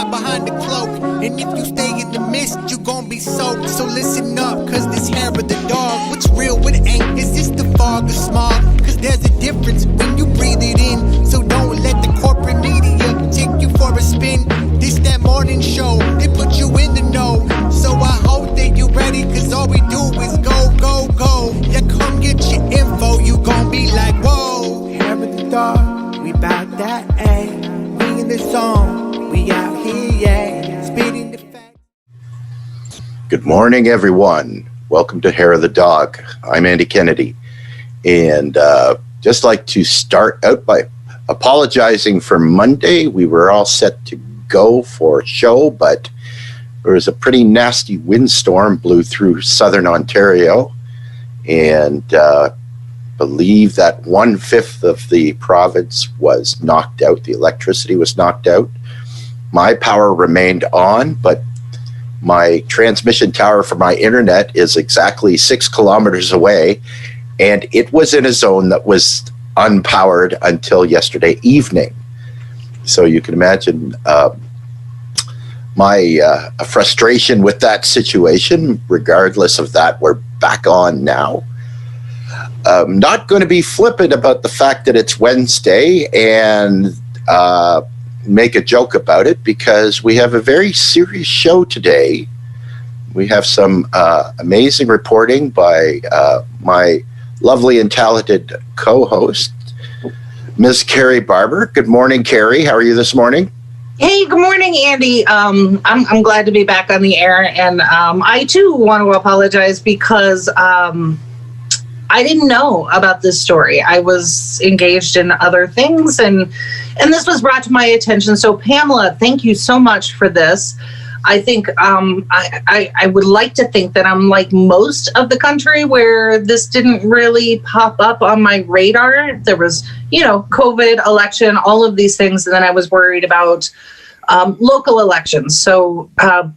hide behind the cloak. And if you stay in the mist, you gon' be soaked. So listen up, cause this hair of the dog, what's real, what ain't? Is this the fog or smog? Cause there's a difference when you breathe it in. So don't let the corporate media take you for a spin. This that morning show, they put you in the know. So I hope that you ready, cause all we do is go, go, go. Yeah, come get your info, you gon' be like, whoa. Hair of the dog, we bout that, ayy. We in the zone, we out here, yeah. Spitting the facts. Good morning, everyone. Welcome to Hair of the Dog. I'm Andy Kennedy, and just like to start out by apologizing for Monday. We were all set to go for a show, but there was a pretty nasty windstorm blew through southern Ontario, and believe that 1/5 of the province was knocked out. The electricity was knocked out. My power remained on, but my transmission tower for my internet is exactly 6 kilometers away, and it was in a zone that was unpowered until yesterday evening. So you can imagine my frustration with that situation. Regardless of that, we're back on now. I'm not going to be flippant about the fact that it's Wednesday and make a joke about it, because we have a very serious show today. We have some amazing reporting by my lovely and talented co-host, Ms. Carrie Barber. Good morning, Carrie. How are you this morning? Hey, good morning, Andy. I'm glad to be back on the air, and I too want to apologize because I didn't know about this story. I was engaged in other things, and this was brought to my attention. So, Pamela, thank you so much for this. I think I would like to think that I'm like most of the country where this didn't really pop up on my radar. There was, COVID, election, all of these things, and then I was worried about local elections. So,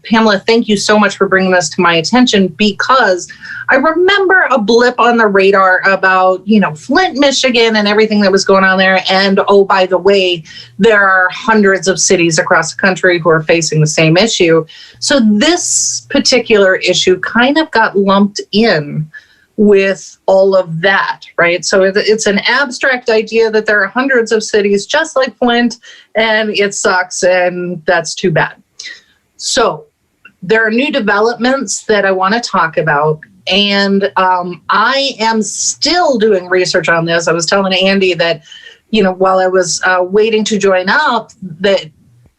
Pamela, thank you so much for bringing this to my attention, because I remember a blip on the radar about, Flint, Michigan, and everything that was going on there. And, oh, by the way, there are hundreds of cities across the country who are facing the same issue. So this particular issue kind of got lumped in with all of that, right? So it's an abstract idea that there are hundreds of cities just like Flint, and it sucks, and that's too bad. So there are new developments that I want to talk about, and I am still doing research on this. I was telling Andy that, while I was waiting to join up, that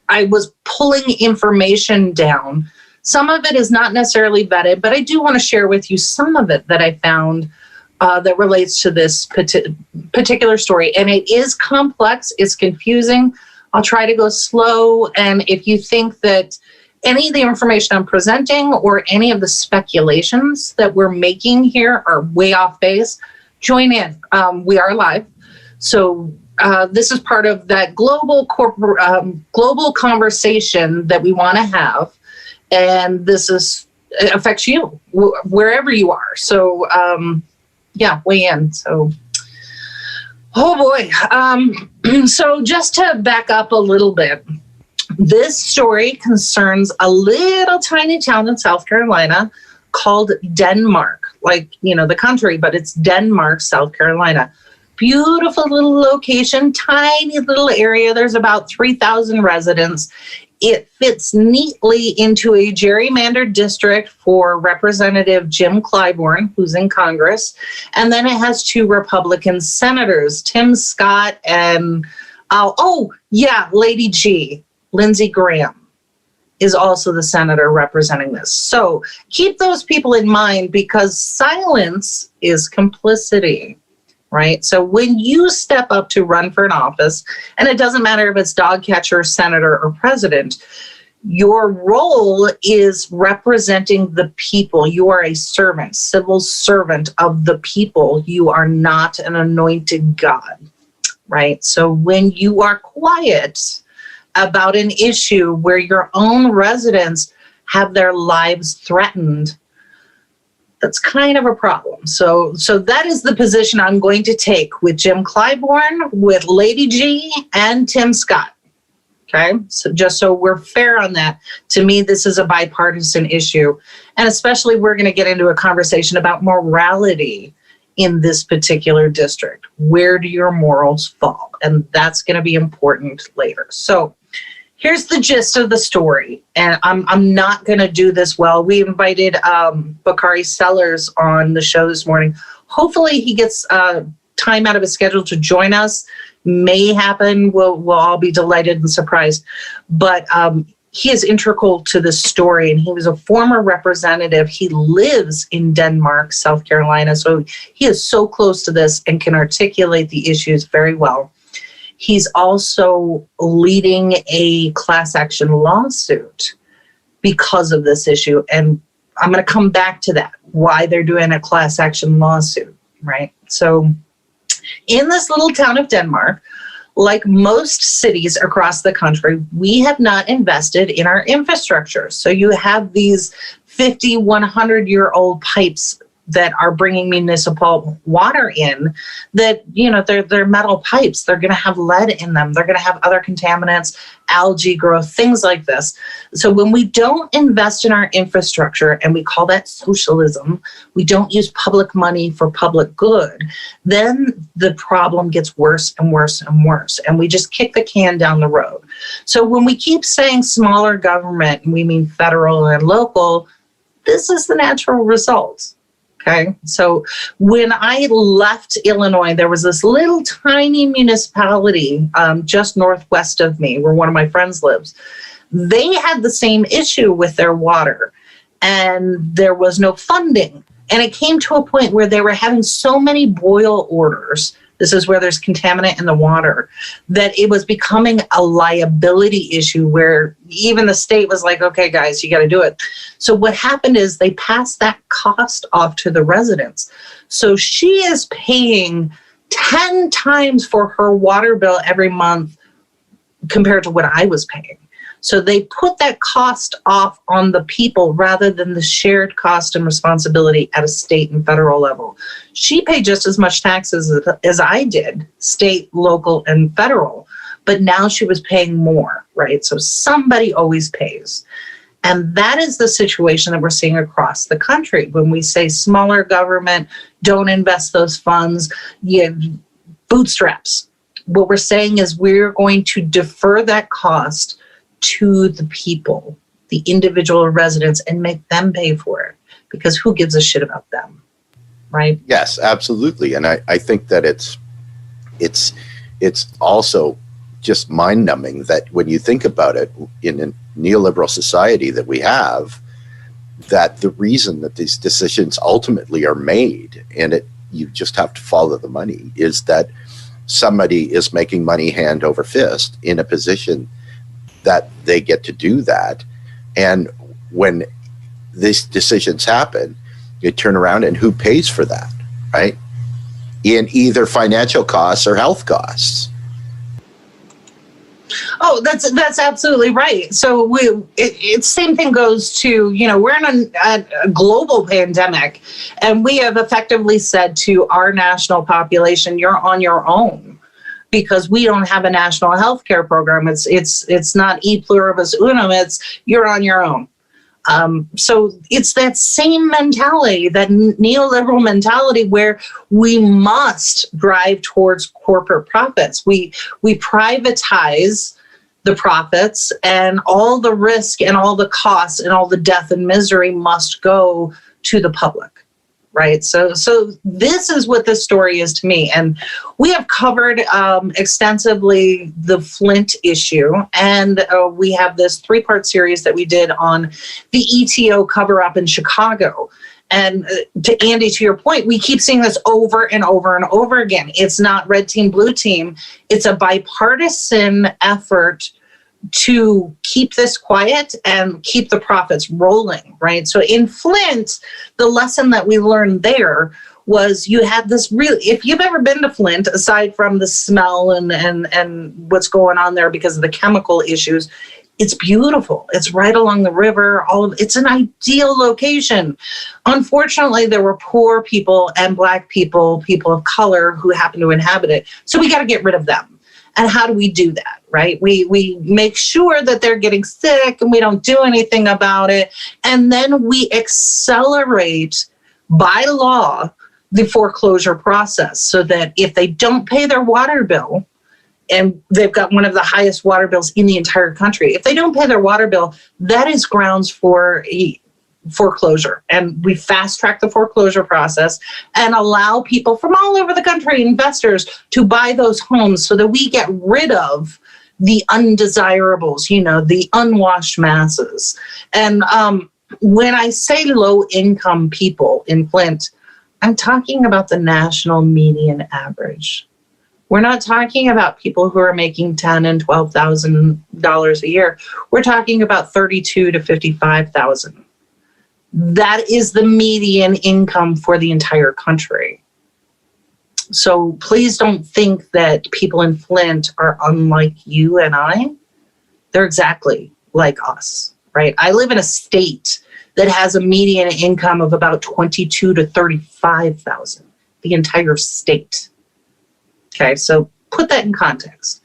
I was pulling information down. Some of it is not necessarily vetted, but I do want to share with you some of it that I found that relates to this particular story. And it is complex. It's confusing. I'll try to go slow. And if you think that any of the information I'm presenting or any of the speculations that we're making here are way off base, join in. We are live. So this is part of that global conversation that we want to have. And this affects you wherever you are. So, weigh in. So, oh boy. So just to back up a little bit, this story concerns a little tiny town in South Carolina called Denmark, like, the country, but it's Denmark, South Carolina. Beautiful little location, tiny little area. There's about 3,000 residents. It fits neatly into a gerrymandered district for Representative Jim Clyburn, who's in Congress. And then it has 2 Republican senators, Tim Scott and, Lady G, Lindsey Graham, is also the senator representing this. So keep those people in mind, because silence is complicity. Right? So when you step up to run for an office, and it doesn't matter if it's dog catcher, senator, or president, your role is representing the people. You are a servant, civil servant of the people. You are not an anointed God, right? So when you are quiet about an issue where your own residents have their lives threatened, that's kind of a problem. So that is the position I'm going to take with Jim Clyburn, with Lady G, and Tim Scott. Okay, so just so we're fair on that, to me, this is a bipartisan issue. And especially we're going to get into a conversation about morality in this particular district. Where do your morals fall? And that's going to be important later. So here's the gist of the story. And I'm not going to do this well. We invited Bakari Sellers on the show this morning. Hopefully he gets time out of his schedule to join us. May happen. We'll all be delighted and surprised. But he is integral to this story, and he was a former representative. He lives in Denmark, South Carolina, so he is so close to this and can articulate the issues very well. He's also leading a class action lawsuit because of this issue, and I'm going to come back to that, why they're doing a class action lawsuit, right? So in this little town of Denmark, like most cities across the country, we have not invested in our infrastructure. So you have these 50, 100-year-old pipes that are bringing municipal water in that, you know, they're metal pipes. They're going to have lead in them. They're going to have other contaminants, algae growth, things like this. So when we don't invest in our infrastructure, and we call that socialism, we don't use public money for public good, then the problem gets worse and worse and worse. And we just kick the can down the road. So when we keep saying smaller government, and we mean federal and local, this is the natural result. Okay, so when I left Illinois, there was this little tiny municipality just northwest of me where one of my friends lives. They had the same issue with their water, and there was no funding. And it came to a point where they were having so many boil orders. This is where there's contaminant in the water, that it was becoming a liability issue where even the state was like, okay, guys, you got to do it. So what happened is they passed that cost off to the residents. So she is paying 10 times for her water bill every month compared to what I was paying. So they put that cost off on the people rather than the shared cost and responsibility at a state and federal level. She paid just as much taxes as I did, state, local, and federal, but now she was paying more, right? So somebody always pays. And that is the situation that we're seeing across the country. When we say smaller government, don't invest those funds, bootstraps. What we're saying is we're going to defer that cost to the people, the individual residents, and make them pay for it, because who gives a shit about them, right? Yes, absolutely. And I think that it's also just mind-numbing that when you think about it, in a neoliberal society that we have, that the reason that these decisions ultimately are made, and you just have to follow the money, is that somebody is making money hand over fist in a position that they get to do that. And when these decisions happen, you turn around and who pays for that, right? In either financial costs or health costs. Oh, that's absolutely right. So same thing goes to, we're in a global pandemic, and we have effectively said to our national population, you're on your own, because we don't have a national health care program. It's not e pluribus unum, it's you're on your own. So it's that same mentality, that neoliberal mentality, where we must drive towards corporate profits. We privatize the profits, and all the risk and all the costs and all the death and misery must go to the public. Right. So this is what this story is to me. And we have covered extensively the Flint issue. And we have this 3-part series that we did on the ETO cover up in Chicago. And to Andy, to your point, we keep seeing this over and over and over again. It's not red team, blue team. It's a bipartisan effort to keep this quiet and keep the profits rolling, right? So in Flint, the lesson that we learned there was you had this if you've ever been to Flint, aside from the smell and what's going on there because of the chemical issues, it's beautiful. It's right along the river. It's an ideal location. Unfortunately, there were poor people and Black people, people of color who happen to inhabit it. So we got to get rid of them. And how do we do that, right? We make sure that they're getting sick and we don't do anything about it. And then we accelerate by law the foreclosure process so that if they don't pay their water bill, and they've got one of the highest water bills in the entire country, if they don't pay their water bill, that is grounds for foreclosure. And we fast track the foreclosure process and allow people from all over the country, investors, to buy those homes so that we get rid of the undesirables, the unwashed masses. And when I say low income people in Flint, I'm talking about the national median average. We're not talking about people who are making $10,000 and $12,000 a year. We're talking about $32,000 to $55,000. That is the median income for the entire country. So please don't think that people in Flint are unlike you and I. They're exactly like us, right? I live in a state that has a median income of about $22,000 to $35,000, the entire state. Okay, so put that in context.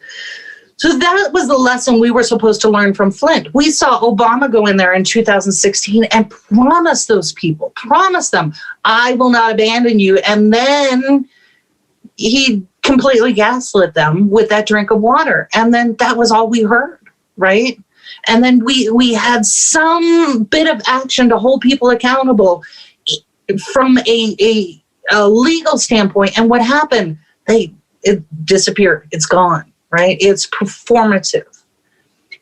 So that was the lesson we were supposed to learn from Flint. We saw Obama go in there in 2016 and promise those people, promise them, I will not abandon you. And then he completely gaslit them with that drink of water. And then that was all we heard, right? And then we had some bit of action to hold people accountable from a legal standpoint. And what happened? It disappeared. It's gone, right? It's performative.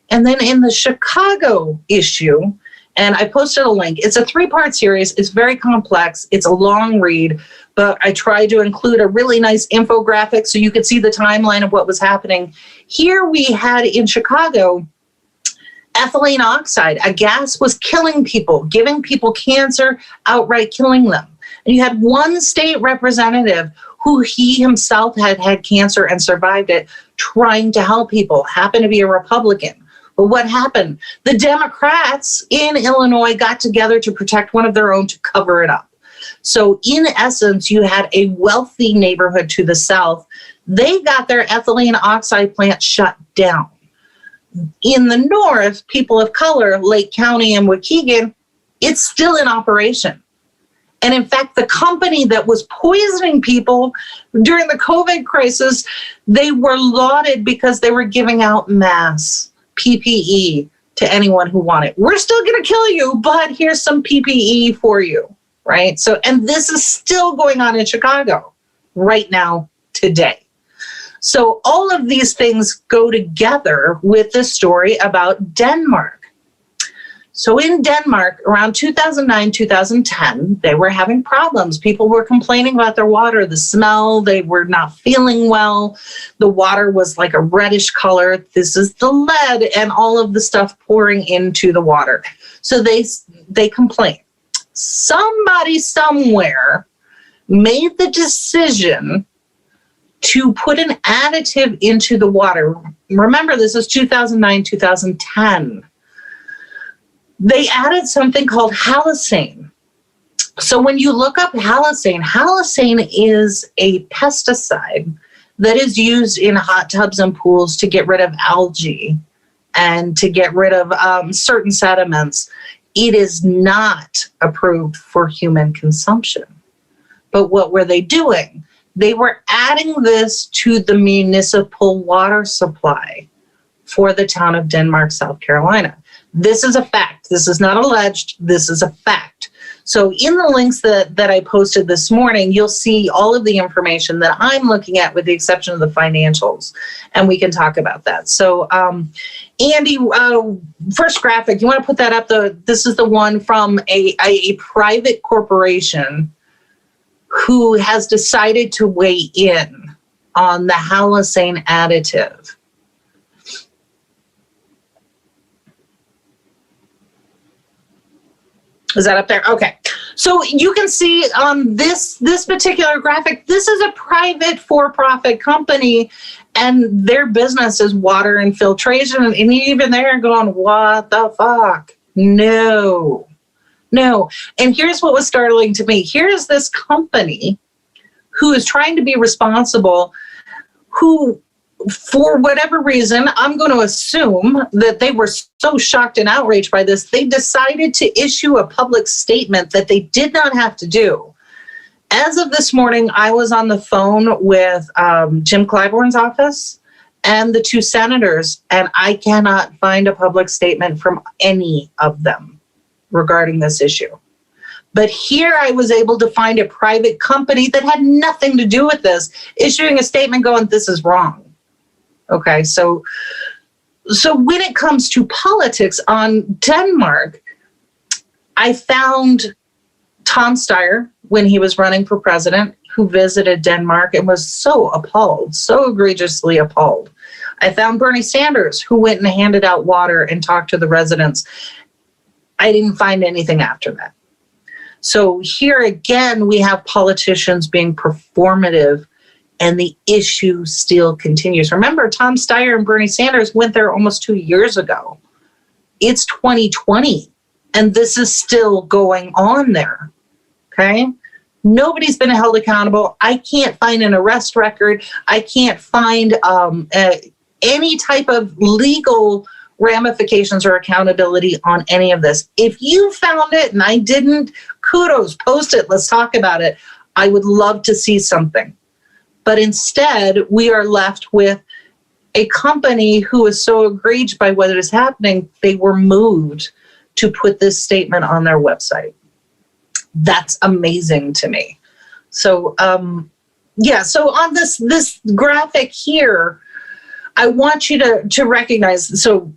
And then in the Chicago issue, and I posted a link, it's a 3-part series. It's very complex. It's a long read, but I tried to include a really nice infographic so you could see the timeline of what was happening. Here we had in Chicago, ethylene oxide, a gas was killing people, giving people cancer, outright killing them. And you had one state representative who he himself had had cancer and survived it, trying to help people, happened to be a Republican. But what happened? The Democrats in Illinois got together to protect one of their own to cover it up. So in essence, you had a wealthy neighborhood to the south. They got their ethylene oxide plant shut down. In the north, people of color, Lake County and Waukegan, it's still in operation. And in fact, the company that was poisoning people during the COVID crisis, they were lauded because they were giving out mass PPE to anyone who wanted. We're still going to kill you, but here's some PPE for you, right? So, and this is still going on in Chicago right now, today. So all of these things go together with the story about Denmark. So in Denmark, around 2009, 2010, they were having problems. People were complaining about their water, the smell, they were not feeling well. The water was like a reddish color. This is the lead and all of the stuff pouring into the water. So they complained. Somebody somewhere made the decision to put an additive into the water. Remember, this is 2009, 2010. They added something called halocene. So when you look up halocene is a pesticide that is used in hot tubs and pools to get rid of algae and to get rid of certain sediments. It is not approved for human consumption. But what were they doing? They were adding this to the municipal water supply for the town of Denmark, South Carolina. This is a fact. This is not alleged. This is a fact. So in the links that I posted this morning, you'll see all of the information that I'm looking at with the exception of the financials, and we can talk about that. So Andy, first graphic, you want to put that up? This is the one from a private corporation who has decided to weigh in on the halocene additive. Is that up there? Okay. So you can see on this particular graphic, this is a private for-profit company, and their business is water and filtration. And even they're going, what the fuck? No. And here's what was startling to me. Here's this company who is trying to be responsible, who for whatever reason, I'm going to assume that they were so shocked and outraged by this, they decided to issue a public statement that they did not have to do. As of this morning, I was on the phone with Jim Clyburn's office and the two senators, and I cannot find a public statement from any of them regarding this issue. But here I was able to find a private company that had nothing to do with this, issuing a statement going, this is wrong. Okay, so when it comes to politics on Denmark, I found Tom Steyer when he was running for president, who visited Denmark and was so appalled, so egregiously appalled. I found Bernie Sanders, who went and handed out water and talked to the residents. I didn't find anything after that. So here again, we have politicians being performative, and the issue still continues. Remember, Tom Steyer and Bernie Sanders went there almost 2 years ago. It's 2020, and this is still going on there, okay? Nobody's been held accountable. I can't find an arrest record. I can't find any type of legal ramifications or accountability on any of this. If you found it and I didn't, kudos, post it, let's talk about it. I would love to see something. But instead, we are left with a company who is so outraged by what is happening, they were moved to put this statement on their website. That's amazing to me. So, so on this graphic here, I want you to recognize, so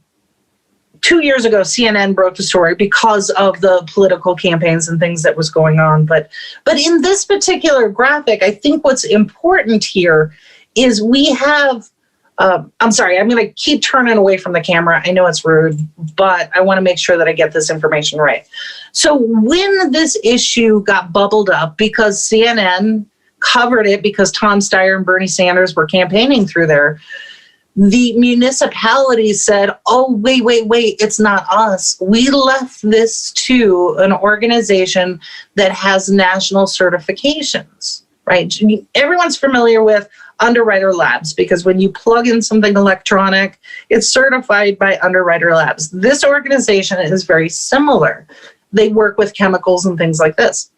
2 years ago, CNN broke the story because of the political campaigns and things that was going on. But in this particular graphic, I think what's important here is we have, I'm sorry, I'm going to keep turning away from the camera. I know it's rude, but I want to make sure that I get this information right. So when this issue got bubbled up, because CNN covered it because Tom Steyer and Bernie Sanders were campaigning through there, the municipality said, oh, wait, it's not us. We left this to an organization that has national certifications, right? Everyone's familiar with Underwriter Labs, because when you plug in something electronic, it's certified by Underwriter Labs. This organization is very similar. They work with chemicals and things like this.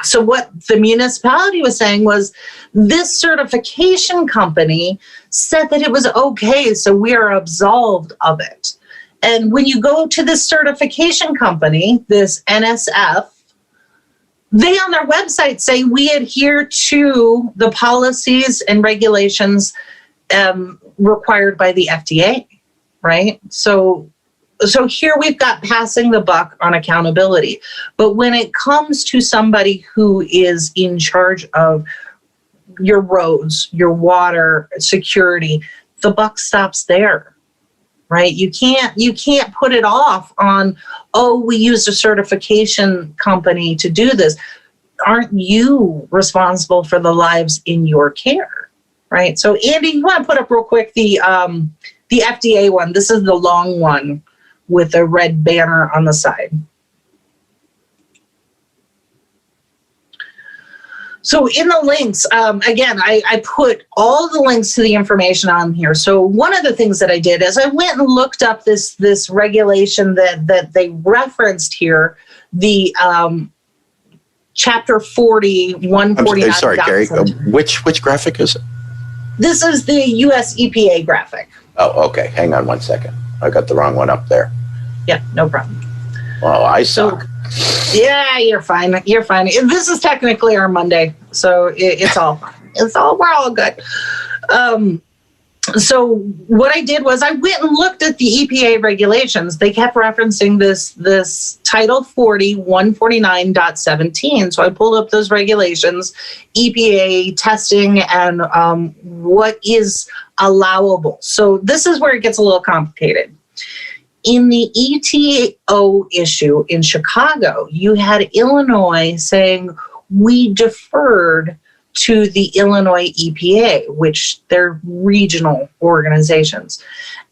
So what the municipality was saying was, this certification company said that it was okay, so we are absolved of it. And when you go to this certification company, this NSF, they on their website say we adhere to the policies and regulations required by the FDA, right? So here we've got passing the buck on accountability. But when it comes to somebody who is in charge of your roads, your water, security, the buck stops there, right? You can't put it off on, oh, we used a certification company to do this. Aren't you responsible for the lives in your care, right? So Andy, you want to put up real quick the FDA one. This is the long one with a red banner on the side. So in the links, again, I put all the links to the information on here. So one of the things that I did is I went and looked up this regulation that they referenced here, the Chapter 40, 149. I'm sorry, Carrie, which graphic is it? This is the US EPA graphic. Oh, okay. Hang on one second. I got the wrong one up there. Yeah, no problem. Well, I suck. Yeah, you're fine. You're fine. This is technically our Monday, so it's all fine. We're all good. So what I did was I went and looked at the EPA regulations. They kept referencing this Title 40, 149.17. So I pulled up those regulations, EPA testing, and what is allowable. So this is where it gets a little complicated. In the ETO issue in Chicago, you had Illinois saying we deferred to the Illinois EPA, which they're regional organizations.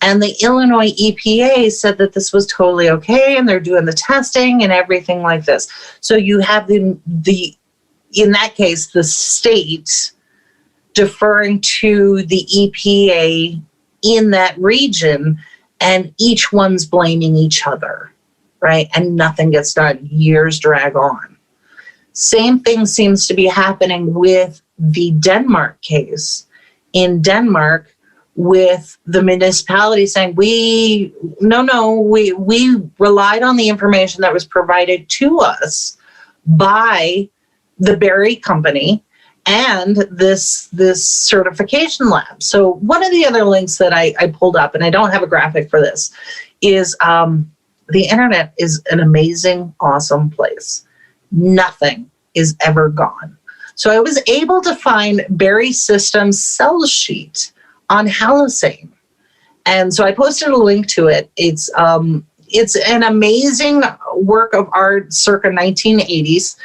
And the Illinois EPA said that this was totally okay, and they're doing the testing and everything like this. So you have the in that case, the state deferring to the EPA in that region, and each one's blaming each other, right? And nothing gets done. Years drag on. Same thing seems to be happening with the Denmark case. In Denmark, with the municipality saying, we relied on the information that was provided to us by the Berry Company and this certification lab. So one of the other links that I pulled up, and I don't have a graphic for this, is the internet is an amazing, awesome place. Nothing is ever gone. So I was able to find Berry Systems' cell sheet on halocene. And so I posted a link to it. It's an amazing work of art circa 1980s.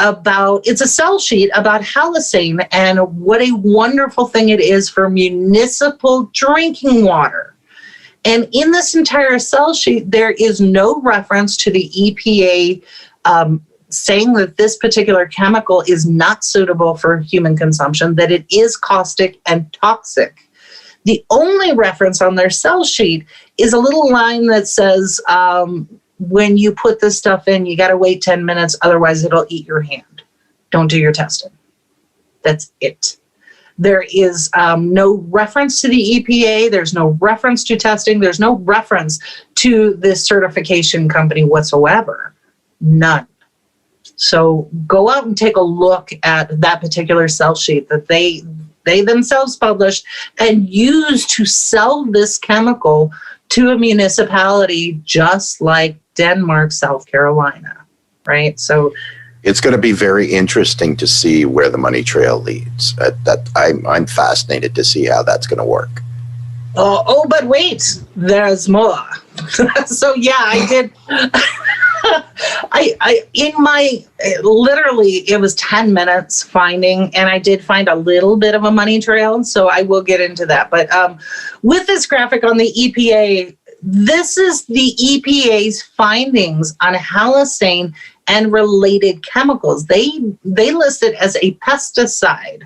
It's a cell sheet about halocene and what a wonderful thing it is for municipal drinking water. And in this entire cell sheet, there is no reference to the EPA saying that this particular chemical is not suitable for human consumption, that it is caustic and toxic. The only reference on their cell sheet is a little line that says, when you put this stuff in, you got to wait 10 minutes, otherwise it'll eat your hand. Don't do your testing. That's it. There is no reference to the EPA. There's no reference to testing. There's no reference to this certification company whatsoever. None. So go out and take a look at that particular cell sheet that they themselves published and used to sell this chemical to a municipality just like Denmark, South Carolina, right? So it's going to be very interesting to see where the money trail leads. I'm fascinated to see how that's going to work. Oh, but wait, there's more. So yeah, I did. Literally, it was 10 minutes finding, and I did find a little bit of a money trail, so I will get into that. But with this graphic on the EPA, this is the EPA's findings on halocene and related chemicals. They list it as a pesticide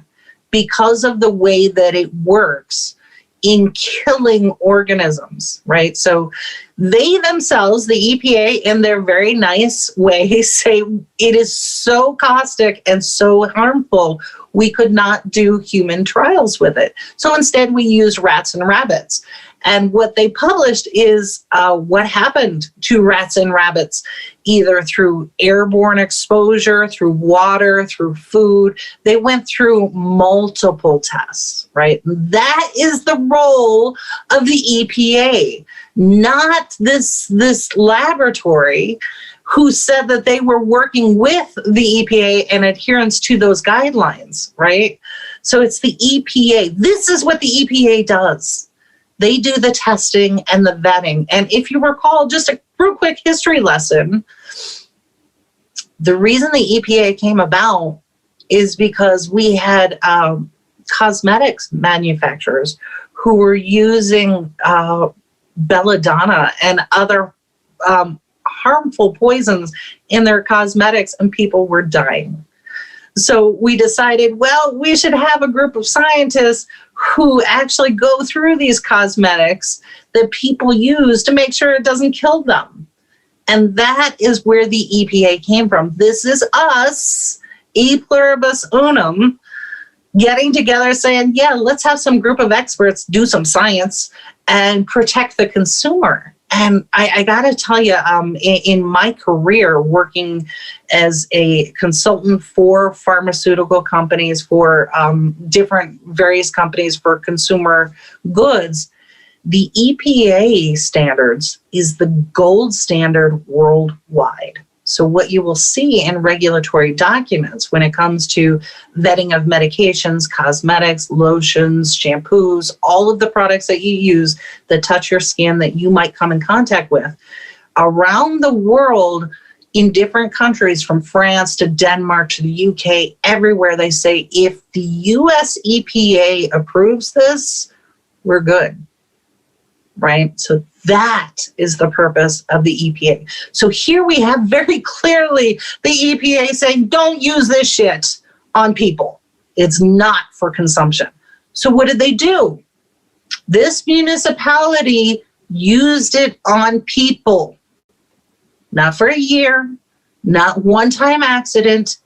because of the way that it works in killing organisms, right? So they themselves, the EPA, in their very nice way, say it is so caustic and so harmful, we could not do human trials with it. So instead, we used rats and rabbits. And what they published is what happened to rats and rabbits, either through airborne exposure, through water, through food. They went through multiple tests, right? That is the role of the EPA, not this laboratory who said that they were working with the EPA and adherence to those guidelines, right? So it's the EPA. This is what the EPA does. They do the testing and the vetting. And if you recall, just a real quick history lesson, the reason the EPA came about is because we had cosmetics manufacturers who were using belladonna and other harmful poisons in their cosmetics, and people were dying. So we decided, well, we should have a group of scientists who actually go through these cosmetics that people use to make sure it doesn't kill them. And that is where the EPA came from. This is us, e pluribus unum, getting together saying, yeah, let's have some group of experts do some science and protect the consumer. And I got to tell you, in my career working as a consultant for pharmaceutical companies, for various companies for consumer goods, the EPA standards is the gold standard worldwide. So what you will see in regulatory documents when it comes to vetting of medications, cosmetics, lotions, shampoos, all of the products that you use that touch your skin that you might come in contact with, around the world in different countries, from France to Denmark to the UK, everywhere they say, if the US EPA approves this, we're good, right? So that is the purpose of the EPA. So here we have very clearly the EPA saying, don't use this shit on people. It's not for consumption. So what did they do? This municipality used it on people. Not for a year, not one-time accident,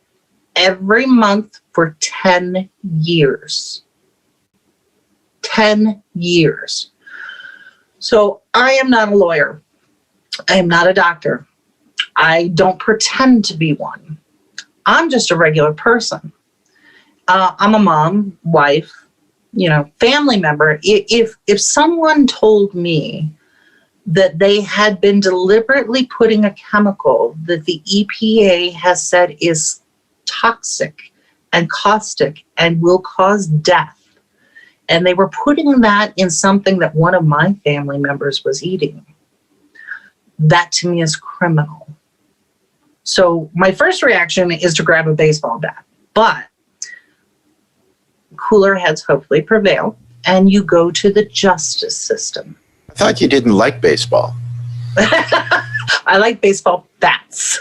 every month for 10 years. 10 years. So I am not a lawyer. I am not a doctor. I don't pretend to be one. I'm just a regular person. I'm a mom, wife, family member. If someone told me that they had been deliberately putting a chemical that the EPA has said is toxic and caustic and will cause death, and they were putting that in something that one of my family members was eating, that to me is criminal. So my first reaction is to grab a baseball bat, but cooler heads hopefully prevail, and you go to the justice system. I thought you didn't like baseball. I like baseball bats.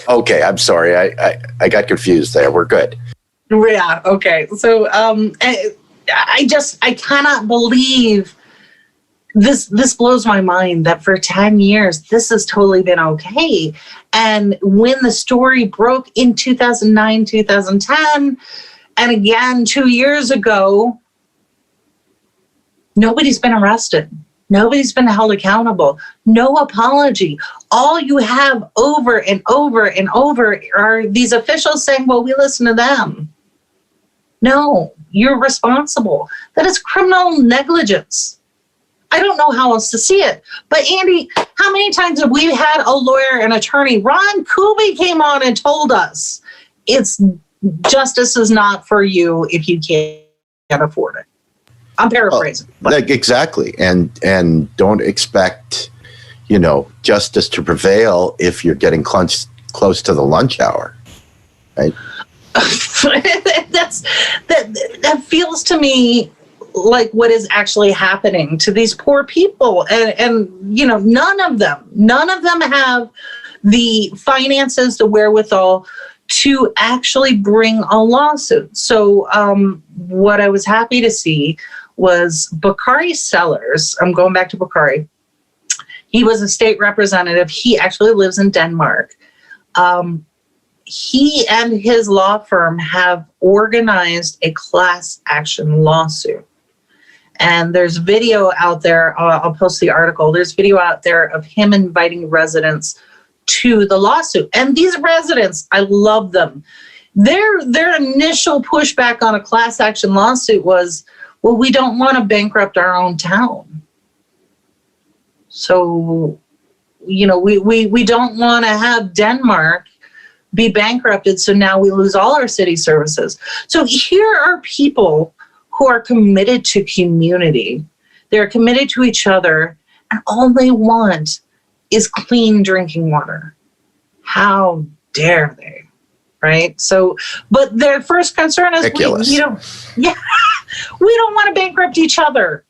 Okay, I'm sorry. I got confused there. We're good. Yeah, okay. So I cannot believe this blows my mind that for 10 years, this has totally been okay. And when the story broke in 2009, 2010, and again 2 years ago, nobody's been arrested. Nobody's been held accountable. No apology. All you have over and over and over are these officials saying, well, we listen to them. No, you're responsible. That is criminal negligence. I don't know how else to see it. But Andy, how many times have we had a lawyer and attorney? Ron Kuby came on and told us justice is not for you if you can't afford it. I'm paraphrasing. Exactly. And don't expect, justice to prevail if you're getting close to the lunch hour. Right? That feels to me like what is actually happening to these poor people. And none of them have the finances, the wherewithal to actually bring a lawsuit. So what I was happy to see was Bakari Sellers. I'm going back to Bakari. He was a state representative. He actually lives in Denmark. He and his law firm have organized a class action lawsuit. And there's video out there. I'll post the article. There's video out there of him inviting residents to the lawsuit. And these residents, I love them. Their initial pushback on a class action lawsuit was, well, we don't want to bankrupt our own town. So, we don't want to have Denmark be bankrupted, so now we lose all our city services. So here are people who are committed to community. They're committed to each other, and all they want is clean drinking water. How dare they? Right? So, but their first concern is, we don't want to bankrupt each other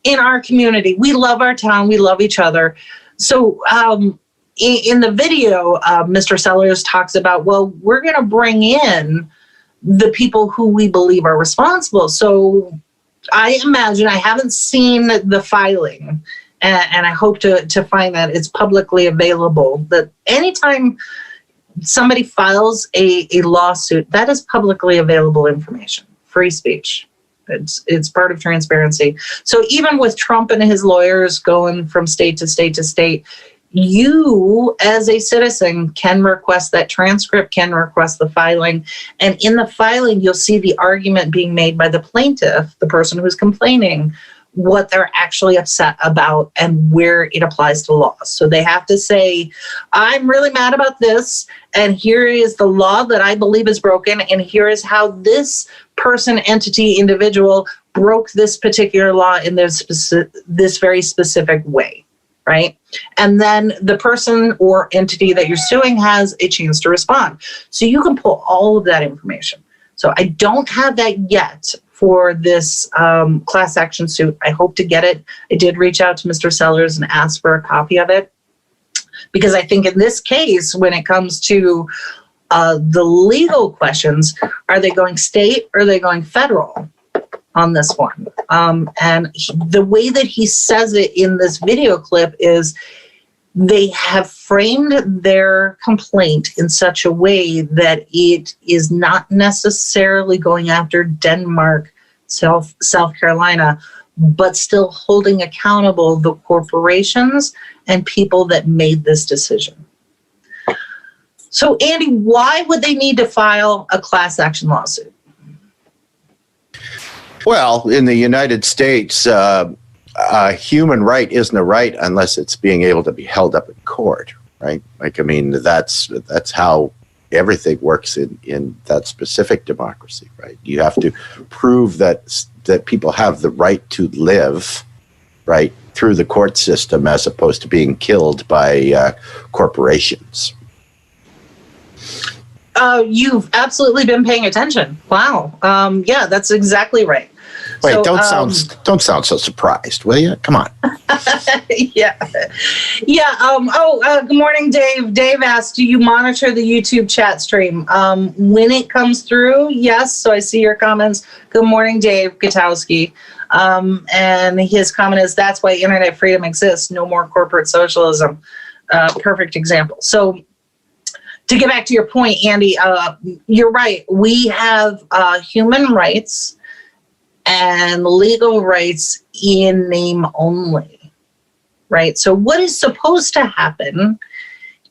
in our community. We love our town. We love each other. So in the video, Mr. Sellers talks about, well, we're going to bring in the people who we believe are responsible. So I imagine, I haven't seen the filing, and I hope to find that it's publicly available, that anytime somebody files a lawsuit, that is publicly available information, free speech. It's part of transparency. So even with Trump and his lawyers going from state to state to state, you as a citizen can request that transcript, can request the filing. And in the filing, you'll see the argument being made by the plaintiff, the person who's complaining, what they're actually upset about and where it applies to law. So they have to say, I'm really mad about this, and here is the law that I believe is broken, and here is how this person, entity, individual broke this particular law in this very specific way, right? And then the person or entity that you're suing has a chance to respond. So you can pull all of that information. So I don't have that yet for this class action suit. I hope to get it. I did reach out to Mr. Sellers and ask for a copy of it, because I think in this case, when it comes to The legal questions, are they going state or are they going federal on this one? The way that he says it in this video clip is they have framed their complaint in such a way that it is not necessarily going after Denmark, South Carolina, but still holding accountable the corporations and people that made this decision. So, Andy, why would they need to file a class action lawsuit? Well, in the United States, a human right isn't a right unless it's being able to be held up in court, right? Like, I mean, that's how everything works in that specific democracy, right? You have to prove that people have the right to live, right, through the court system as opposed to being killed by corporations. You've absolutely been paying attention. Wow. Yeah, that's exactly right. Wait, So, don't sound so surprised, will you? Come on. yeah. Good morning, Dave. Dave asked, do you monitor the YouTube chat stream? When it comes through, yes. So I see your comments. Good morning, Dave Gutowski. And his comment is, that's why internet freedom exists. No more corporate socialism. Perfect example. So to get back to your point, Andy, you're right. We have human rights and legal rights in name only, right? So what is supposed to happen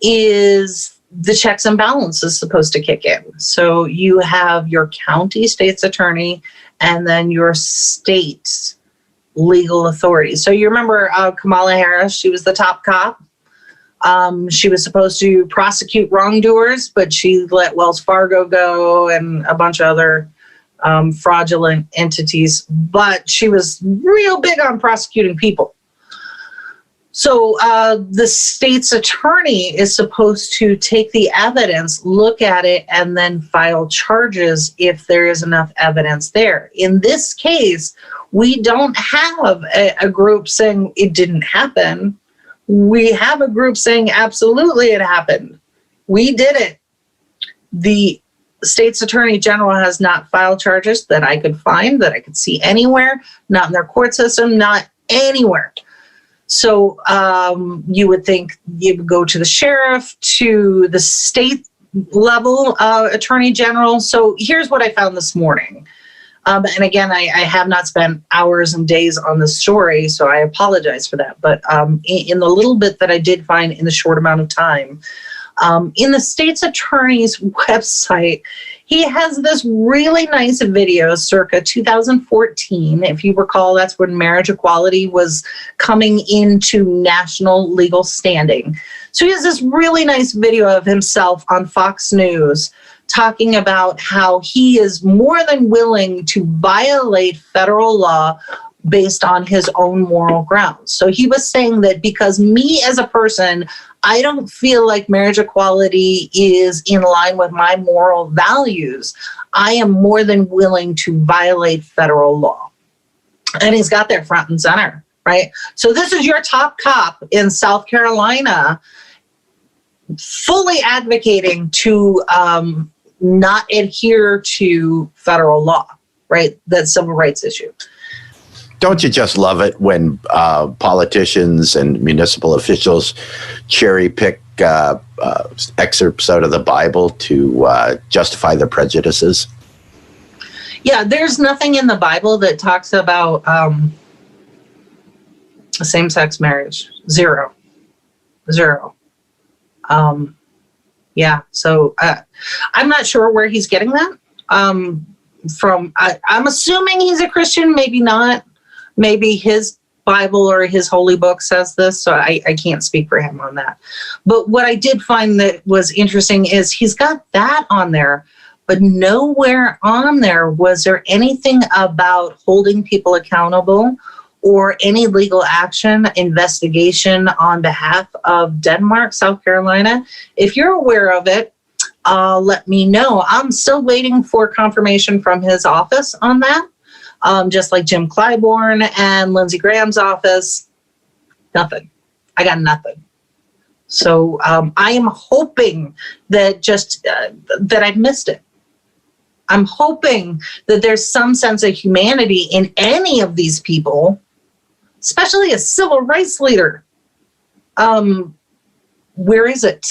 is the checks and balances supposed to kick in. So you have your county state's attorney and then your state's legal authority. So you remember Kamala Harris, she was the top cop. She was supposed to prosecute wrongdoers, but she let Wells Fargo go and a bunch of other fraudulent entities, but she was real big on prosecuting people. So the state's attorney is supposed to take the evidence, look at it, and then file charges if there is enough evidence there. In this case, we don't have a group saying it didn't happen. We have a group saying absolutely it happened. We did it. The state's attorney general has not filed charges that I could find, that I could see anywhere, not in their court system, not anywhere. So you would think you would go to the sheriff, to the state level attorney general. So here's what I found this morning. And again, I have not spent hours and days on this story, so I apologize for that. But in the little bit that I did find in the short amount of time, in the state's attorney's website, he has this really nice video circa 2014. If you recall, that's when marriage equality was coming into national legal standing. So he has this really nice video of himself on Fox News talking about how he is more than willing to violate federal law based on his own moral grounds. So he was saying that because me as a person, I don't feel like marriage equality is in line with my moral values, I am more than willing to violate federal law. And he's got that front and center, right? So this is your top cop in South Carolina fully advocating to not adhere to federal law, right? That civil rights issue. Don't you just love it when politicians and municipal officials cherry pick excerpts out of the Bible to justify their prejudices? Yeah, there's nothing in the Bible that talks about same-sex marriage. Zero. Yeah, so I'm not sure where he's getting that from. I'm assuming he's a Christian, maybe not. Maybe his Bible or his holy book says this, so I can't speak for him on that. But what I did find that was interesting is he's got that on there, but nowhere on there was there anything about holding people accountable or any legal action, investigation on behalf of Denmark, South Carolina. If you're aware of it, let me know. I'm still waiting for confirmation from his office on that. Just like Jim Clyburn and Lindsey Graham's office, nothing. I got nothing. So I am hoping that that I've missed it. I'm hoping that there's some sense of humanity in any of these people, especially a civil rights leader. Where is it?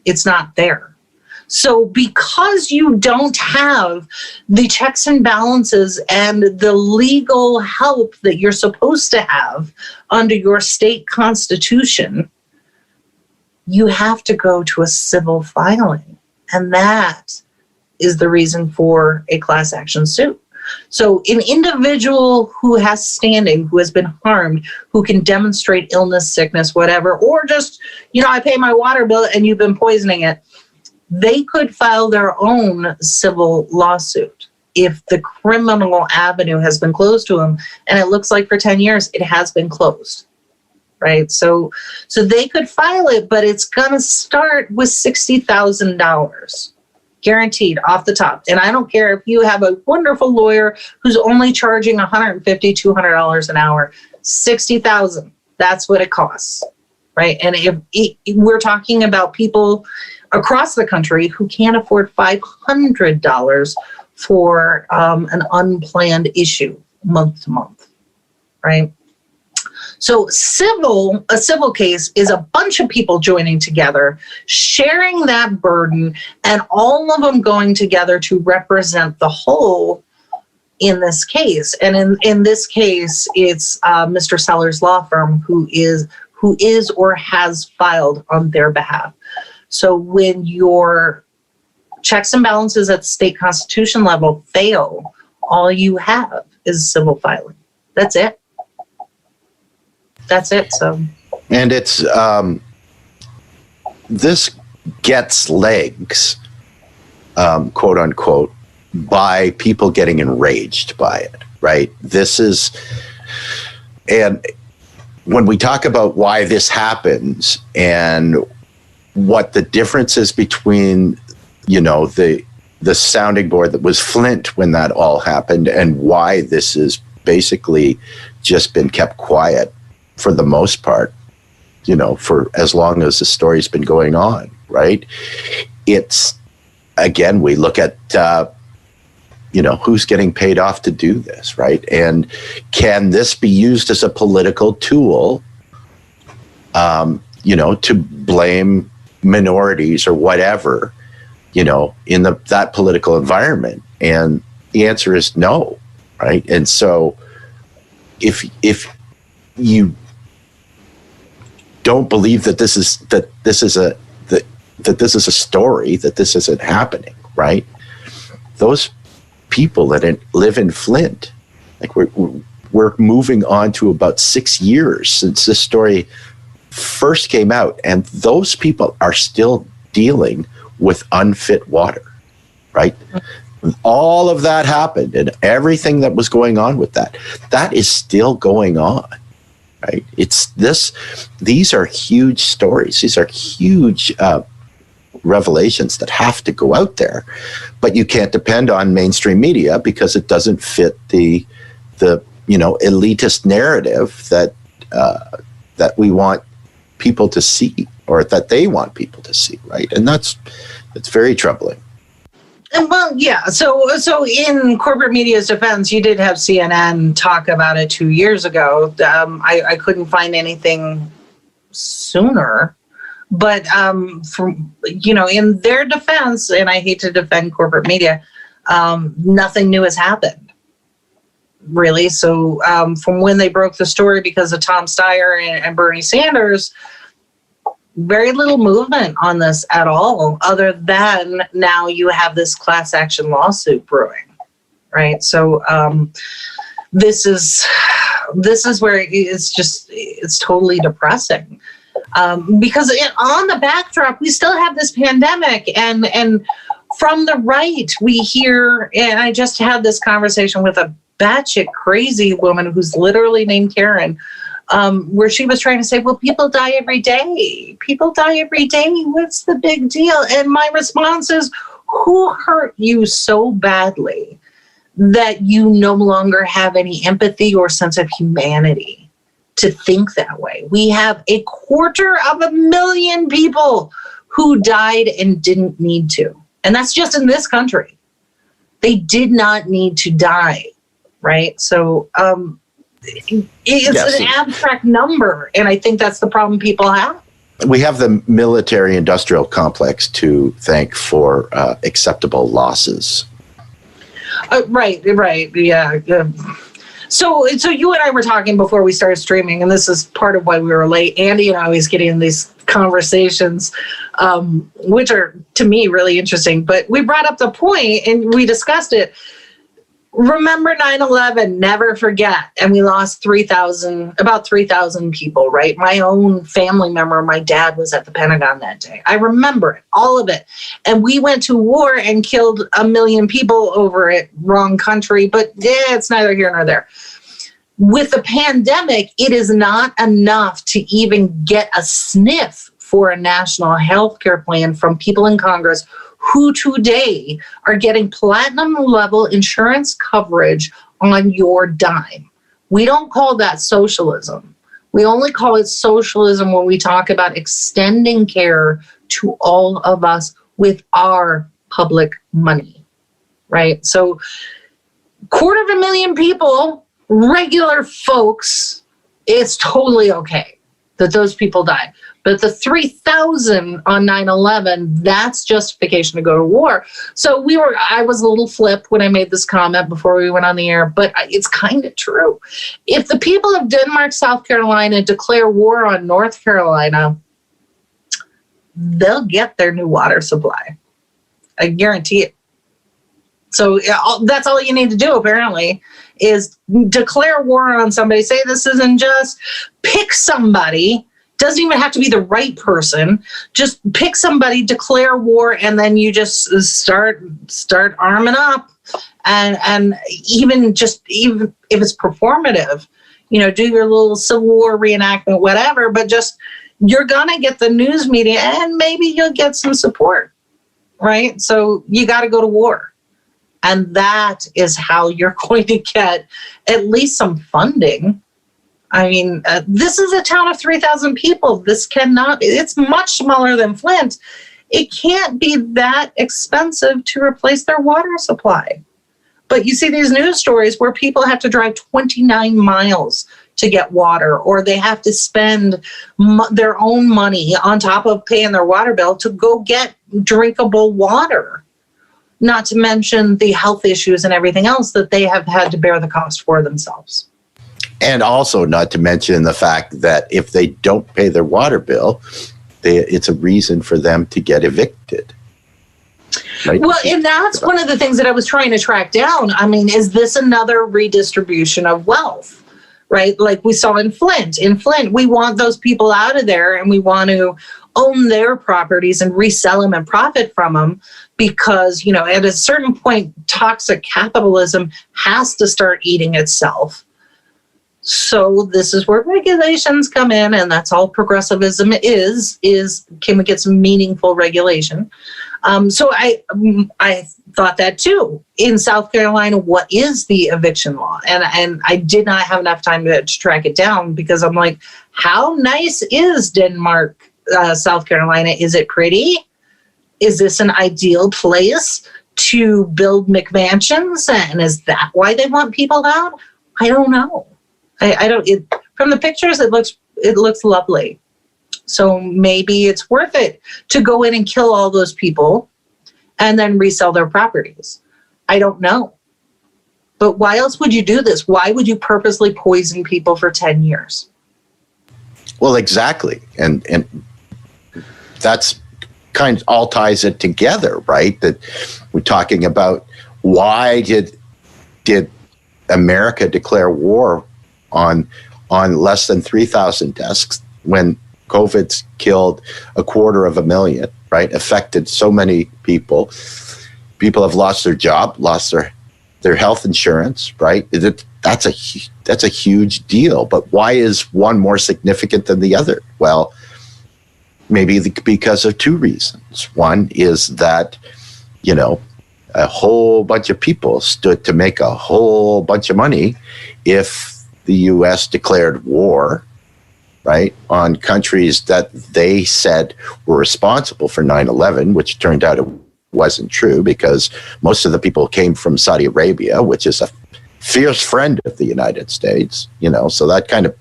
It's not there. So because you don't have the checks and balances and the legal help that you're supposed to have under your state constitution, you have to go to a civil filing. And that is the reason for a class action suit. So an individual who has standing, who has been harmed, who can demonstrate illness, sickness, whatever, or just, I pay my water bill and you've been poisoning it, they could file their own civil lawsuit if the criminal avenue has been closed to them. And it looks like for 10 years, it has been closed, right? So they could file it, but it's going to start with $60,000. Guaranteed off the top. And I don't care if you have a wonderful lawyer who's only charging $150, $200 an hour, $60,000. That's what it costs, right? And if we're talking about people across the country who can't afford $500 for an unplanned issue month to month, right? So a civil case is a bunch of people joining together, sharing that burden, and all of them going together to represent the whole in this case. And in this case, it's Mr. Sellers' law firm who is or has filed on their behalf. So when your checks and balances at the state constitution level fail, all you have is civil filing. That's it. That's it. So, and it's this gets legs, quote unquote, by people getting enraged by it, right? This is, and when we talk about why this happens and what the difference is between, the sounding board that was Flint when that all happened and why this has basically just been kept quiet for the most part, for as long as the story's been going on, right? It's, again, we look at, who's getting paid off to do this, right? And can this be used as a political tool, to blame minorities or whatever, in that political environment? And the answer is no, right? And so if you don't believe that this is a story, that this isn't happening, right? Those people that live in Flint, like we're moving on to about 6 years since this story first came out, and those people are still dealing with unfit water, right? All of that happened, and everything that was going on with that is still going on. Right? These are huge stories. These are huge revelations that have to go out there, but you can't depend on mainstream media because it doesn't fit the elitist narrative that we want people to see, or that they want people to see, right? And that's very troubling. Well, yeah. So in corporate media's defense, you did have CNN talk about it 2 years ago. I couldn't find anything sooner, but in their defense, and I hate to defend corporate media, nothing new has happened, really. So from when they broke the story because of Tom Steyer and Bernie Sanders, very little movement on this at all, other than now you have this class action lawsuit brewing, right? So this is where it's totally depressing, because on the backdrop we still have this pandemic, and from the right we hear, and I just had this conversation with a batshit crazy woman who's literally named Karen, where she was trying to say, well, people die every day. People die every day. What's the big deal? And my response is, who hurt you so badly that you no longer have any empathy or sense of humanity to think that way. We have 250,000 people who died and didn't need to. And that's just in this country. They did not need to die, right? So it's an abstract number. And I think that's the problem people have. We have the military-industrial complex to thank for acceptable losses. Right, yeah. So you and I were talking before we started streaming, and this is part of why we were late. Andy and I always get in these conversations, which are, to me, really interesting. But we brought up the point, and we discussed it. Remember 9/11, never forget. And we lost about 3,000 people, right? My own family member, my dad was at the Pentagon that day. I remember it, all of it. And we went to war and killed 1 million people over it, wrong country, but it's neither here nor there. With the pandemic, it is not enough to even get a sniff for a national health care plan from people in Congress who today are getting platinum level insurance coverage on your dime. We don't call that socialism. We only call it socialism when we talk about extending care to all of us with our public money, right? So 250,000 people, regular folks, it's totally okay that those people die. But the 3,000 on 9/11, that's justification to go to war. So I was a little flipped when I made this comment before we went on the air, but it's kind of true. If the people of Denmark, South Carolina declare war on North Carolina, they'll get their new water supply. I guarantee it. So that's all you need to do, apparently, is declare war on somebody. Say this isn't just, pick somebody. Doesn't even have to be the right person. Just pick somebody, declare war, and then you just start arming up. And even if it's performative, do your little Civil War reenactment, whatever. But just you're gonna get the news media, and maybe you'll get some support, right? So you got to go to war. And that is how you're going to get at least some funding. I mean, this is a town of 3,000 people. It's much smaller than Flint. It can't be that expensive to replace their water supply. But you see these news stories where people have to drive 29 miles to get water, or they have to spend their own money on top of paying their water bill to go get drinkable water. Not to mention the health issues and everything else that they have had to bear the cost for themselves. And also not to mention the fact that if they don't pay their water bill, it's a reason for them to get evicted. Right? Well, and that's one of the things that I was trying to track down. I mean, is this another redistribution of wealth, right? Like we saw in Flint. In Flint, we want those people out of there, and we want to own their properties and resell them and profit from them, because, at a certain point, toxic capitalism has to start eating itself. So this is where regulations come in, and that's all progressivism is can we get some meaningful regulation? So I thought that too. In South Carolina, what is the eviction law? And I did not have enough time to track it down, because I'm like, how nice is Denmark, South Carolina? Is it pretty? Is this an ideal place to build McMansions? And is that why they want people out? I don't know. From the pictures, it looks lovely. So maybe it's worth it to go in and kill all those people and then resell their properties. I don't know. But why else would you do this? Why would you purposely poison people for 10 years? Well, exactly. And that's kind of all ties it together, right? That we're talking about, why did America declare war on less than 3,000 deaths when COVID's killed 250,000, right? Affected so many people. People have lost their job, lost their health insurance, right? That's a huge deal. But why is one more significant than the other? Well, maybe because of two reasons. One is that, a whole bunch of people stood to make a whole bunch of money if the U.S. declared war right, on countries that they said were responsible for 9/11, which turned out it wasn't true because most of the people came from Saudi Arabia, which is a fierce friend of the United States, so that kind of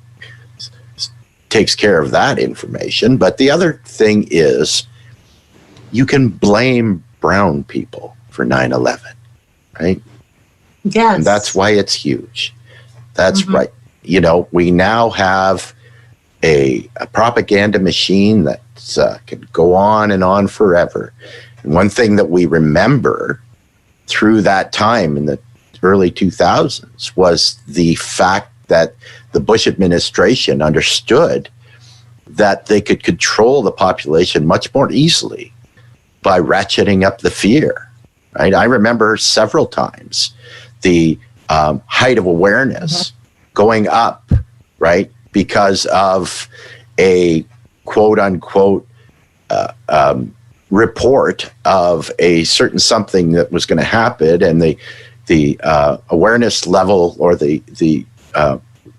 takes care of that information. But the other thing is you can blame brown people for 9/11, right? Yes. And that's why it's huge. That's right. We now have a propaganda machine that can go on and on forever. And one thing that we remember through that time in the early 2000s was the fact that the Bush administration understood that they could control the population much more easily by ratcheting up the fear, right? I remember several times the height of awareness going up, right? Because of a quote unquote report of a certain something that was going to happen, and the awareness level or the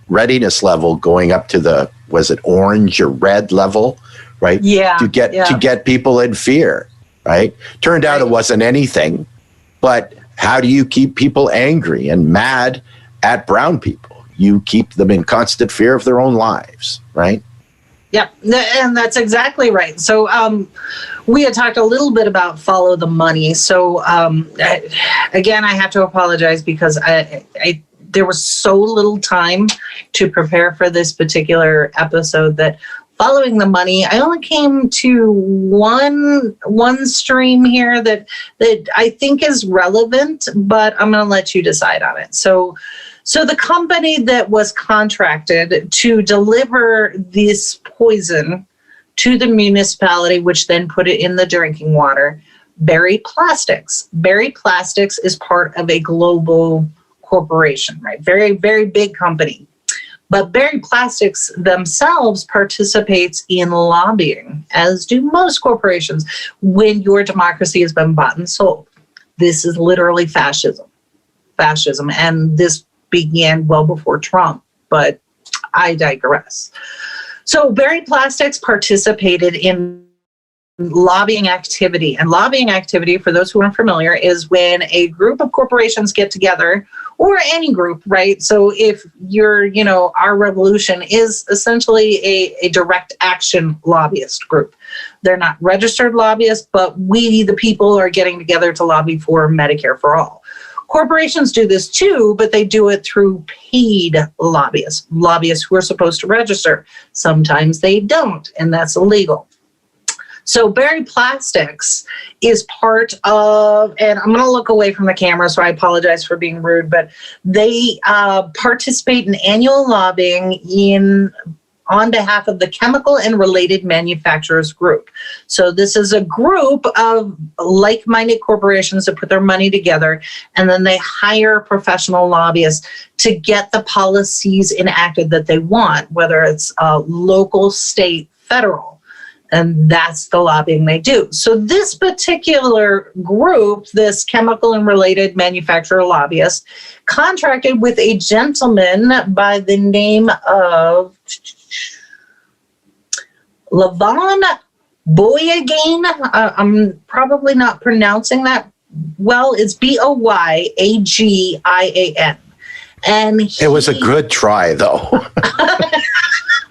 readiness level going up to the, was it orange or red level, right? Yeah. To get people in fear, right? Turned out it wasn't anything, but how do you keep people angry and mad at brown people? You keep them in constant fear of their own lives, right? Yep, and that's exactly right. So we had talked a little bit about follow the money. So again, I have to apologize because there was so little time to prepare for this particular episode that following the money, I only came to one stream here that I think is relevant, but I'm going to let you decide on it. So the company that was contracted to deliver this poison to the municipality, which then put it in the drinking water, Berry Plastics. Berry Plastics is part of a global corporation, right? Very, very big company. But Berry Plastics themselves participates in lobbying, as do most corporations, when your democracy has been bought and sold. This is literally fascism. And this began well before Trump, but I digress. So Berry Plastics participated in lobbying activity. And lobbying activity, for those who aren't familiar, is when a group of corporations get together, or any group, right? So if Our Revolution is essentially a direct action lobbyist group. They're not registered lobbyists, but we, the people, are getting together to lobby for Medicare for all. Corporations do this too, but they do it through paid lobbyists who are supposed to register. Sometimes they don't, and that's illegal. So Berry Plastics is part of, and I'm going to look away from the camera, so I apologize for being rude, but they participate in annual lobbying on behalf of the Chemical and Related Manufacturers Group. So this is a group of like-minded corporations that put their money together, and then they hire professional lobbyists to get the policies enacted that they want, whether it's local, state, federal. And that's the lobbying they do. So this particular group, this Chemical and Related Manufacturer Lobbyist, contracted with a gentleman by the name of Lavon Boyagain. I'm probably not pronouncing that well. It's Boyagian. And it was a good try, though.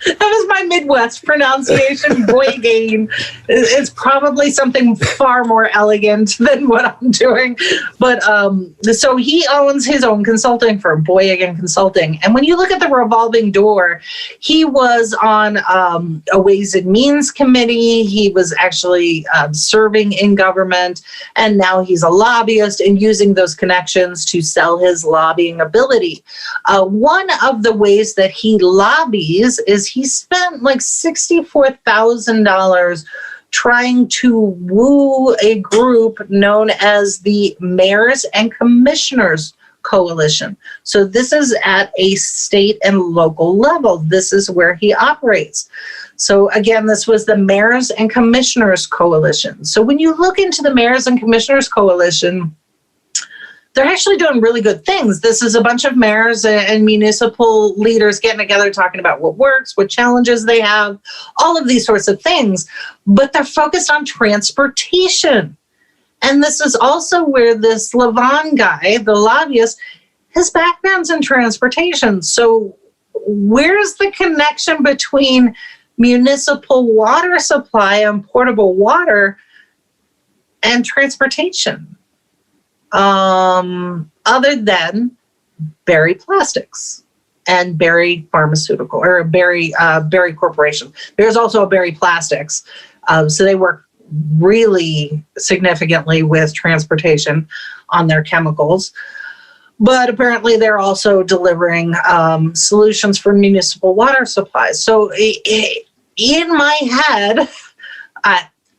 That was my Midwest pronunciation. Boyagain. It's probably something far more elegant than what I'm doing. But so he owns his own consulting firm, Boyagain Consulting. And when you look at the revolving door, he was on a Ways and Means Committee. He was actually serving in government. And now he's a lobbyist and using those connections to sell his lobbying ability. One of the ways that he lobbies is he spent like $64,000 trying to woo a group known as the Mayors and Commissioners Coalition. So this is at a state and local level. This is where he operates. So again, this was the Mayors and Commissioners Coalition. So when you look into the Mayors and Commissioners Coalition, they're actually doing really good things. This is a bunch of mayors and municipal leaders getting together, talking about what works, what challenges they have, all of these sorts of things. But they're focused on transportation. And this is also where this Levon guy, the lobbyist, his background's in transportation. So where's the connection between municipal water supply and portable water and transportation? Other than Berry Plastics and Berry Pharmaceutical, or Berry Corporation. There's also a Berry Plastics. So they work really significantly with transportation on their chemicals. But apparently they're also delivering solutions for municipal water supplies. So in my head,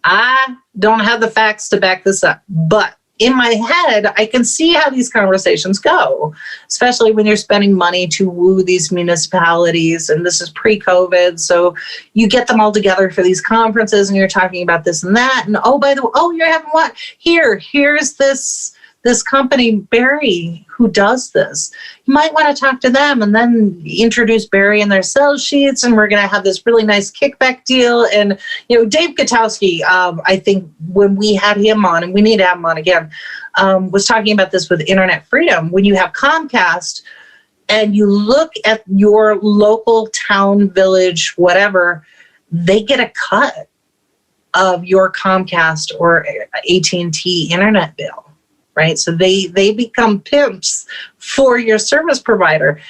I don't have the facts to back this up, but in my head, I can see how these conversations go, especially when you're spending money to woo these municipalities. And this is pre-COVID. So you get them all together for these conferences and you're talking about this and that. And oh, by the way, oh, you're having what? Here's this company, Berry, who does this. You might want to talk to them and then introduce Berry in their sales sheets. And we're going to have this really nice kickback deal. And, Dave Gutowski, I think when we had him on, and we need to have him on again, was talking about this with internet freedom. When you have Comcast and you look at your local town, village, whatever, they get a cut of your Comcast or AT&T internet bill. Right? So they become pimps for your service provider.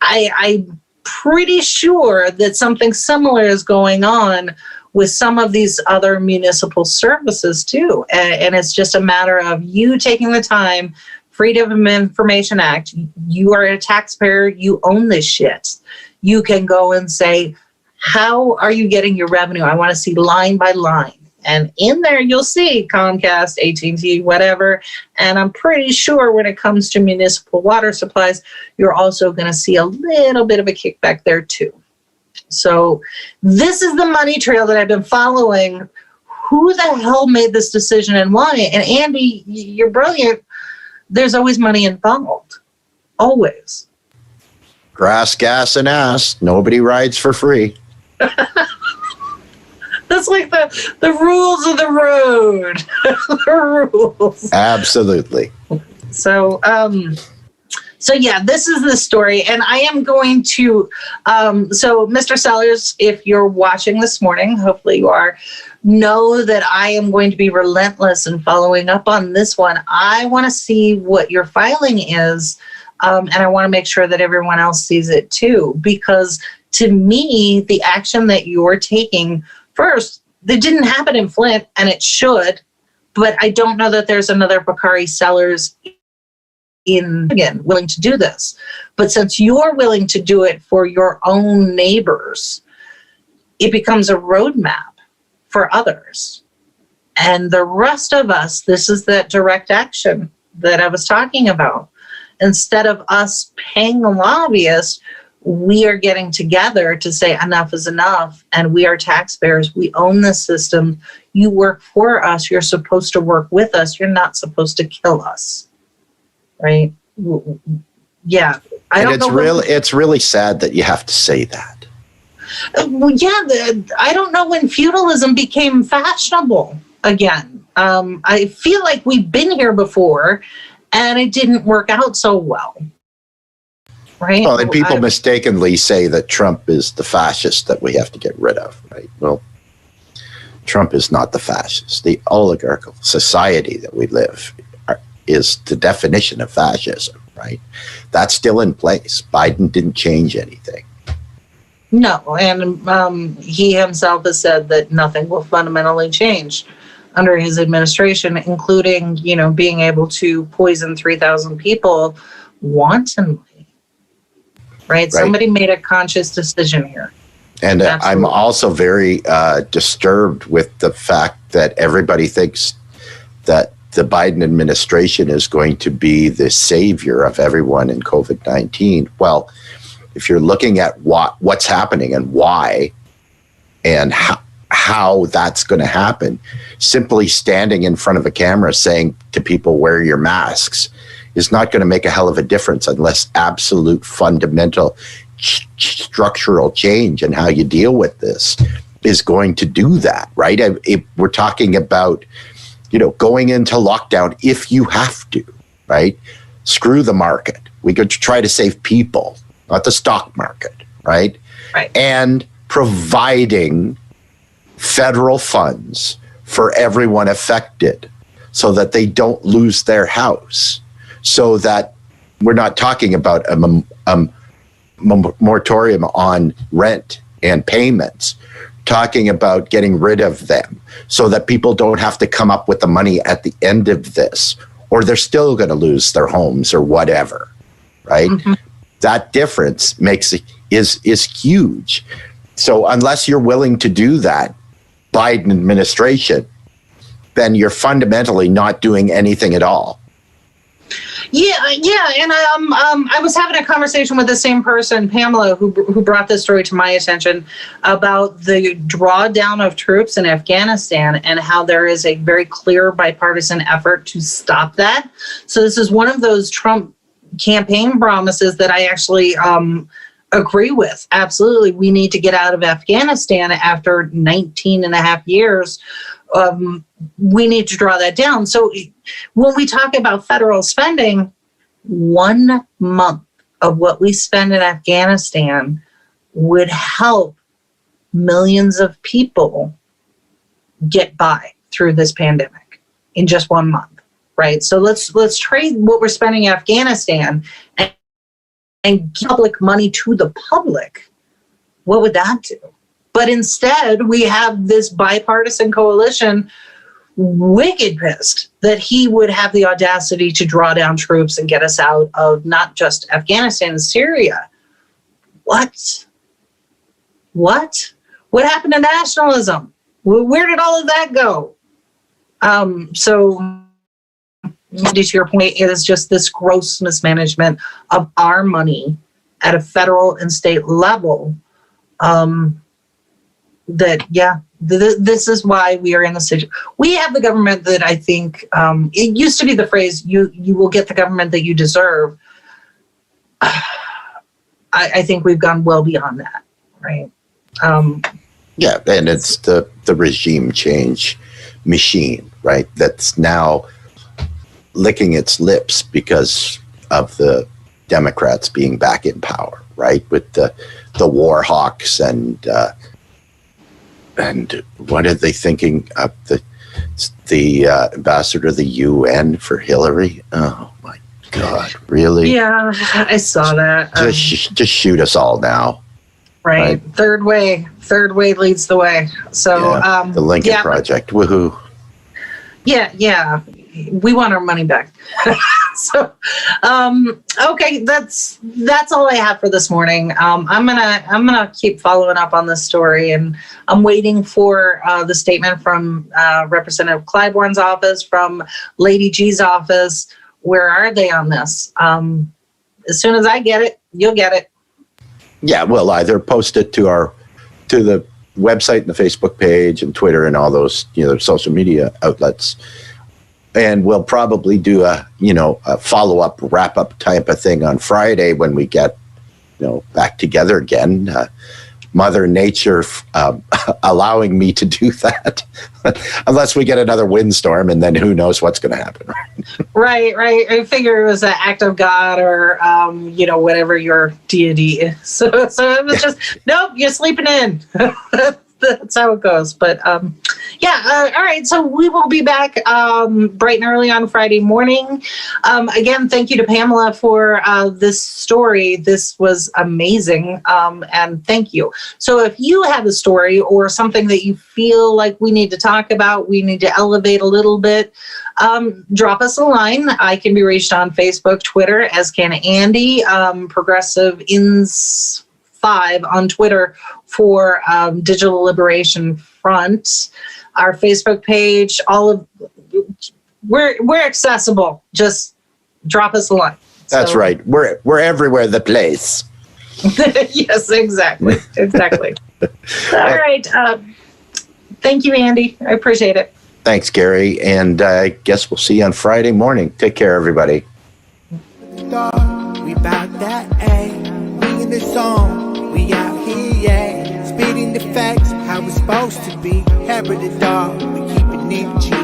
I'm pretty sure that something similar is going on with some of these other municipal services too. And it's just a matter of you taking the time, Freedom of Information Act, you are a taxpayer, you own this shit. You can go and say, how are you getting your revenue? I want to see line by line. And in there, you'll see Comcast, AT&T, whatever. And I'm pretty sure when it comes to municipal water supplies, you're also going to see a little bit of a kickback there too. So this is the money trail that I've been following. Who the hell made this decision and why? And Andy, you're brilliant. There's always money involved. Always. Grass, gas, and ass. Nobody rides for free. That's like the rules of the road. The rules. Absolutely. So yeah, this is the story. And I am going to, so Mr. Sellers, if you're watching this morning, hopefully you are, know that I am going to be relentless in following up on this one. I want to see what your filing is. And I want to make sure that everyone else sees it too, because to me, the action that you're taking, first, that didn't happen in Flint, and it should, but I don't know that there's another Bakari Sellers willing to do this. But since you're willing to do it for your own neighbors, it becomes a roadmap for others. And the rest of us, this is that direct action that I was talking about. Instead of us paying a lobbyist, we are getting together to say enough is enough, and we are taxpayers. We own this system. You work for us. You're supposed to work with us. You're not supposed to kill us, right? Yeah, it's really sad that you have to say that. I don't know when feudalism became fashionable again. I feel like we've been here before, and it didn't work out so well. Right. Well, and people mistakenly say that Trump is the fascist that we have to get rid of, right? Well, Trump is not the fascist. The oligarchical society that we live is the definition of fascism, right? That's still in place. Biden didn't change anything. No, and he himself has said that nothing will fundamentally change under his administration, including, being able to poison 3,000 people wantonly. Right? Somebody made a conscious decision here. And I'm also very disturbed with the fact that everybody thinks that the Biden administration is going to be the savior of everyone in COVID-19. Well, if you're looking at what's happening and why and how that's going to happen, simply standing in front of a camera saying to people, wear your masks, is not going to make a hell of a difference unless absolute fundamental structural change in how you deal with this is going to do that, right? We're talking about, going into lockdown if you have to, right? Screw the market. We could try to save people, not the stock market, right? Right. And providing federal funds for everyone affected so that they don't lose their house, so that we're not talking about a moratorium on rent and payments, talking about getting rid of them so that people don't have to come up with the money at the end of this, or they're still going to lose their homes or whatever, right? Mm-hmm. That difference is huge. So unless you're willing to do that, Biden administration, then you're fundamentally not doing anything at all. Yeah, and I was having a conversation with the same person, Pamela, who brought this story to my attention about the drawdown of troops in Afghanistan and how there is a very clear bipartisan effort to stop that. So this is one of those Trump campaign promises that I actually agree with. Absolutely, we need to get out of Afghanistan after 19 and a half years. We need to draw that down. So when we talk about federal spending, 1 month of what we spend in Afghanistan would help millions of people get by through this pandemic in just 1 month, right? So let's trade what we're spending in Afghanistan and give public money to the public. What would that do? But instead, we have this bipartisan coalition wicked pissed that he would have the audacity to draw down troops and get us out of not just Afghanistan and Syria. What? What happened to nationalism? Where did all of that go? So, to your point, it is just this gross mismanagement of our money at a federal and state level. This is why we are in the situation. We have the government that I think, it used to be the phrase, you will get the government that you deserve. I think we've gone well beyond that, right? Yeah, and it's the regime change machine, right? That's now licking its lips because of the Democrats being back in power, right? With the war hawks and what are they thinking of the ambassador to the UN for Hillary? Oh my God, really? Yeah, I saw that. Just shoot us all now. Right. Third way leads the way. So yeah, the Lincoln Project. Woohoo. Yeah. We want our money back. So, okay, that's all I have for this morning. I'm gonna keep following up on this story, and I'm waiting for the statement from Representative Clybourne's office, from Lady G's office. Where are they on this? As soon as I get it, you'll get it. Yeah, we'll either post it to the website and the Facebook page and Twitter and all those social media outlets. And we'll probably do a follow-up, wrap-up type of thing on Friday when we get, back together again. Mother Nature allowing me to do that, unless we get another windstorm, and then who knows what's going to happen. Right. I figure it was an act of God or, whatever your deity is. So it was just, nope, you're sleeping in. That's how it goes. But all right. So we will be back bright and early on Friday morning. Again, thank you to Pamela for this story. This was amazing. And thank you. So if you have a story or something that you feel like we need to talk about, we need to elevate a little bit, drop us a line. I can be reached on Facebook, Twitter, as can Andy, Progressive Ins 5 on Twitter for Digital Liberation Front. Our Facebook page, we're accessible. Just drop us a line. That's right. We're everywhere the place. Yes, exactly. All right. Thank you, Andy. I appreciate it. Thanks, Gary. And I guess we'll see you on Friday morning. Take care, everybody. dog. We bout that, ayy. We in the zone, we out here, yeah. Spitting the facts, how it's supposed to be. Hair of the dog, we keep it ninja.